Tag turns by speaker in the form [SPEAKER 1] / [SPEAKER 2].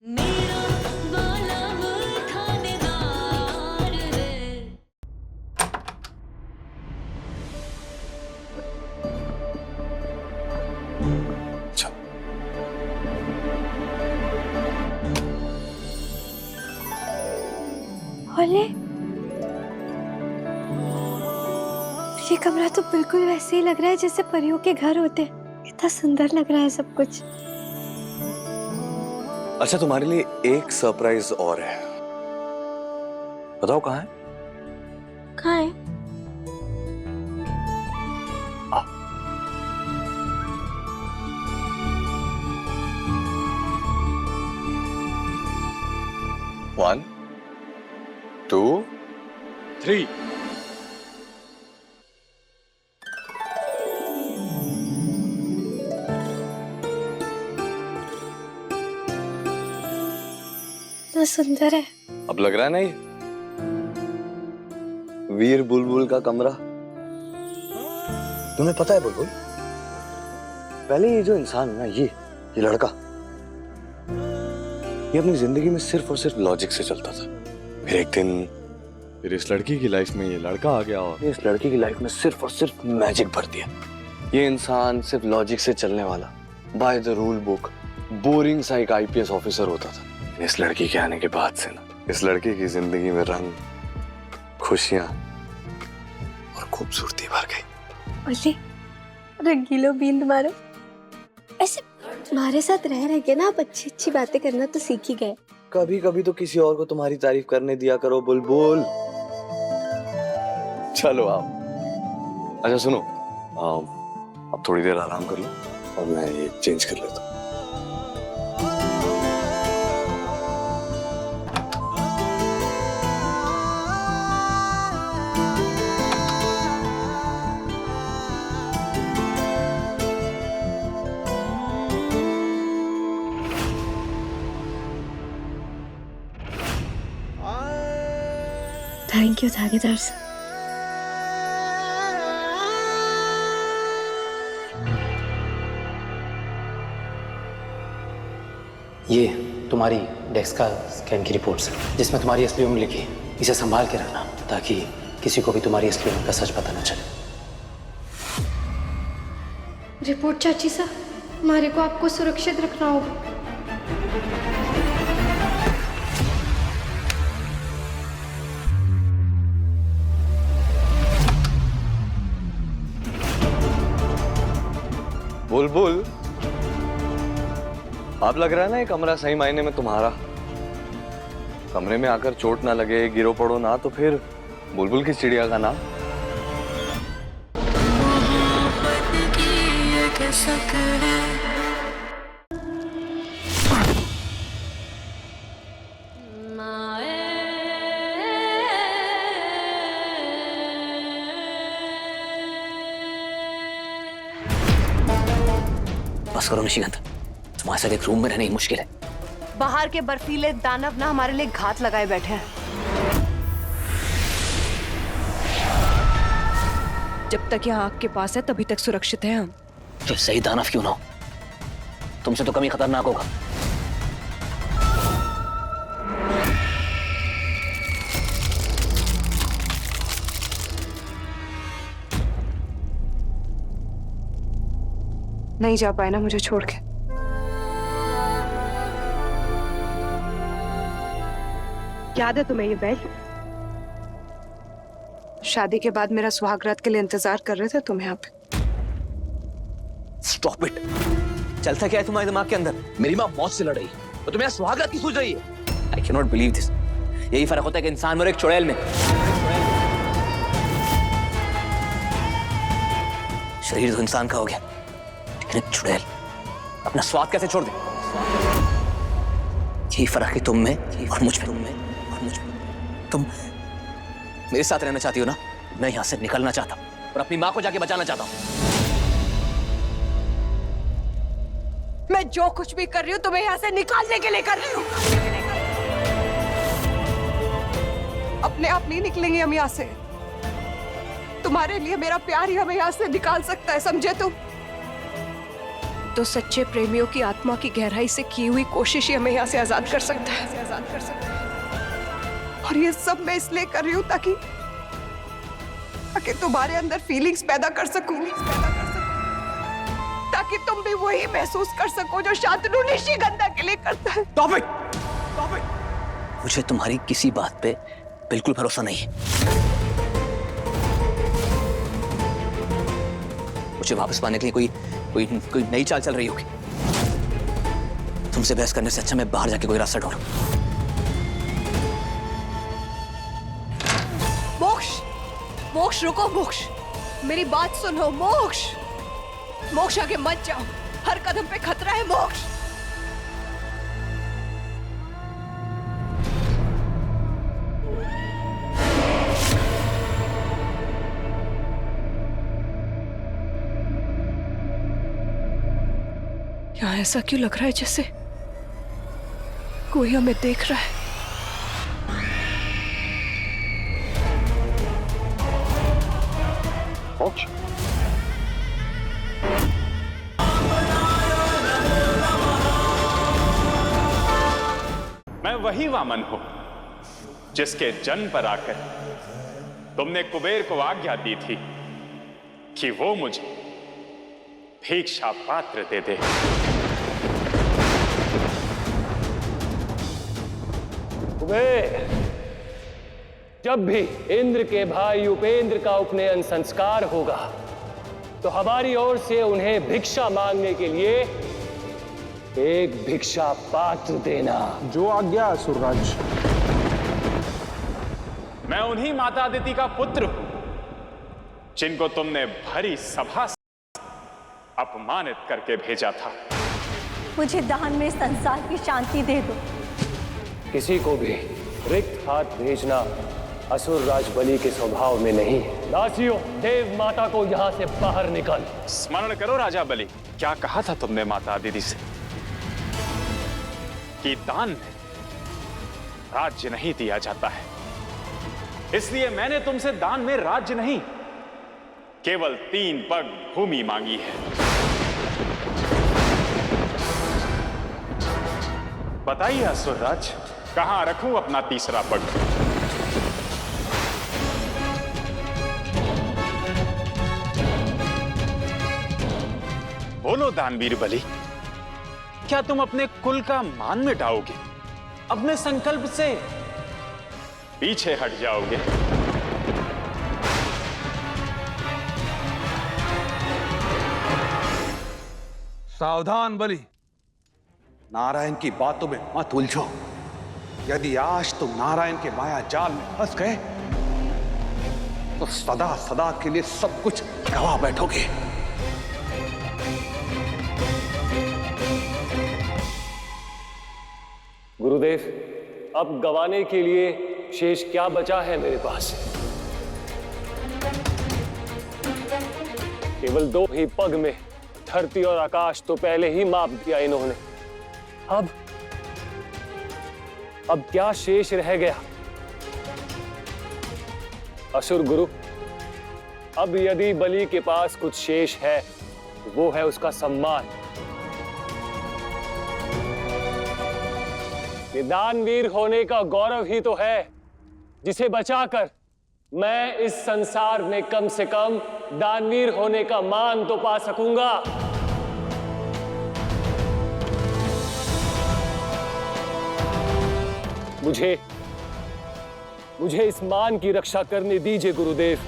[SPEAKER 1] मेरा वाला वो थानेदार है।
[SPEAKER 2] अच्छा,
[SPEAKER 3] ओले, ये कमरा तो बिल्कुल वैसे ही लग रहा है जैसे परियों के घर होते। इतना सुंदर लग रहा है सब कुछ।
[SPEAKER 2] अच्छा तुम्हारे लिए एक सरप्राइज और है। बताओ कहाँ है?
[SPEAKER 3] कहाँ है?
[SPEAKER 2] आ, 1 2 3।
[SPEAKER 3] इतना सुंदर है।
[SPEAKER 2] अब लग रहा है ना ये वीर बुलबुल का कमरा। तुम्हें पता है बुलबुल, पहले ये जो इंसान है ना, ये लड़का, ये अपनी जिंदगी में सिर्फ और सिर्फ लॉजिक से चलता था। फिर एक दिन फिर इस लड़की की लाइफ में ये लड़का आ गया और इस लड़की की लाइफ में सिर्फ और सिर्फ मैजिक भर दिया। ये इंसान सिर्फ लॉजिक से चलने वाला, by the rule book, boring सा एक आईपीएस ऑफिसर होता था। इस लड़की के आने के बाद से ना, इस लड़के की जिंदगी में रंग, खुशियां और खूबसूरती भर गई।
[SPEAKER 3] ओले, रंगीलो बींद मारो। ऐसे तुम्हारे साथ रह रह के ना आप अच्छी अच्छी बातें करना तो सीख ही गए।
[SPEAKER 2] कभी कभी तो किसी और को तुम्हारी तारीफ करने दिया करो बुलबुल। चलो आओ। अच्छा सुनो, अब थोड़ी देर आराम कर लो और मैं ये चेंज कर लेता हूँ।
[SPEAKER 3] थैंक यू थानेदार साहब।
[SPEAKER 4] ये तुम्हारी डेस्क का स्कैन की रिपोर्ट्स है, जिसमें तुम्हारी असली उम्र लिखी है। इसे संभाल के रखना ताकि किसी को भी तुम्हारी असली उम्र का सच पता न चले।
[SPEAKER 3] रिपोर्ट चाची साहब, हमारे को आपको सुरक्षित रखना होगा।
[SPEAKER 2] बुलबुल, अब लग रहा है ना ये कमरा सही मायने में तुम्हारा। कमरे में आकर चोट ना लगे, गिरो पड़ो ना तो फिर बुलबुल की चिड़िया का नाम।
[SPEAKER 5] बस करो निशिकांत, तुम्हारे साथ एक रूम में रहना ही मुश्किल है।
[SPEAKER 6] बाहर के बर्फीले दानव ना हमारे लिए घात लगाए बैठे हैं। जब तक यह आग के पास है तभी तक सुरक्षित हैं हम।
[SPEAKER 5] तो सही दानव क्यों ना हो, तुमसे तो कम ही खतरनाक होगा।
[SPEAKER 6] नहीं जा पाए ना मुझे छोड़ के। याद है तुम्हें ये बैग? शादी के बाद मेरा सुहागरात के लिए इंतजार कर रहे थे तुम यहाँ पे।
[SPEAKER 5] Stop it. चलता क्या है तुम्हारे दिमाग के अंदर? मेरी माँ मौत से लड़ रही है और तुम्हें सुहागरात की सोच रही है। I can not believe this. यही फर्क होता है कि इंसान और एक चुड़ैल में। शरीर तो इंसान का हो गया, लेकिन एक चुड़ैल अपना स्वाद कैसे छोड़ दे? यही फर्क है तुम में और मुझ में। तुम मेरे साथ रहना चाहती हो ना? मैं यहां से निकलना चाहता हूं और अपनी मां को जाके बचाना चाहता हूं।
[SPEAKER 6] मैं जो कुछ भी कर रही हूँ तुम्हें यहाँ से निकालने के लिए कर रही हूँ। अपने आप नहीं निकलेंगे हम यहाँ से। तुम्हारे लिए मेरा प्यार ही हमें यहाँ से निकाल सकता है, समझे तुम? तो सच्चे प्रेमियों की आत्मा की गहराई से की हुई कोशिश ही हमें यहाँ से आजाद कर सकता है। और ये सब मैं इसलिए कर रही हूँ ताकि तुम्हारे अंदर फीलिंग्स पैदा कर सकूं, ताकि तुम भी वही महसूस कर सको जो शांतनु निशिगंधा के लिए करता है।
[SPEAKER 5] Stop it! मुझे तुम्हारी किसी बात पे बिल्कुल भरोसा नहीं है। मुझे वापस पाने के लिए कोई नई चाल चल रही होगी। तुमसे बहस करने से अच्छा मैं बाहर जाके कोई रास्ता ढूंढूं।
[SPEAKER 6] मोक्ष रुको, मोक्ष मेरी बात सुनो। मोक्ष आगे मत जाओ, हर कदम पे खतरा है मोक्ष। यहाँ ऐसा क्यों लग रहा है जैसे कोई हमें देख रहा है?
[SPEAKER 7] मैं वही वामन हूं जिसके जन्म पर आकर तुमने कुबेर को आज्ञा दी थी कि वो मुझे भिक्षा पात्र दे दे।
[SPEAKER 8] कुबेर, जब भी इंद्र के भाई उपेंद्र का उपनयन संस्कार होगा तो हमारी ओर से उन्हें भिक्षा मांगने के लिए एक भिक्षा पात्र देना।
[SPEAKER 9] जो आज्ञा असुरराज।
[SPEAKER 7] मैं उन्हीं माता अदिति का पुत्र हूं जिनको तुमने भरी सभा से अपमानित करके भेजा था।
[SPEAKER 10] मुझे दान में संसार की शांति दे दो।
[SPEAKER 8] किसी को भी रिक्त हाथ भेजना असुर राज बलि के स्वभाव में नहीं है। दासियों, देव माता को यहाँ से बाहर निकाल।
[SPEAKER 7] स्मरण करो राजा बलि, क्या कहा था तुमने माता अदिति से कि दान में राज्य नहीं दिया जाता है। इसलिए मैंने तुमसे दान में राज्य नहीं, केवल 3 पग भूमि मांगी है। बताइए असुरराज, कहां रखूं अपना तीसरा पग? बोलो दानवीर बलि, क्या तुम अपने कुल का मान मिटाओगे? अपने संकल्प से पीछे हट जाओगे?
[SPEAKER 9] सावधान बलि, नारायण की बातों में मत उलझो। यदि आज तुम नारायण के माया जाल में फंस गए तो सदा सदा के लिए सब कुछ गवा बैठोगे।
[SPEAKER 8] गुरुदेव, अब गवाने के लिए शेष क्या बचा है मेरे पास? केवल 2 ही पग में धरती और आकाश तो पहले ही माप दिया इन्होंने। अब क्या शेष रह गया? असुर गुरु, अब यदि बलि के पास कुछ शेष है वो है उसका सम्मान। दानवीर होने का गौरव ही तो है जिसे बचाकर मैं इस संसार में कम से कम दानवीर होने का मान तो पा सकूंगा। मुझे इस मान की रक्षा करने दीजिए गुरुदेव।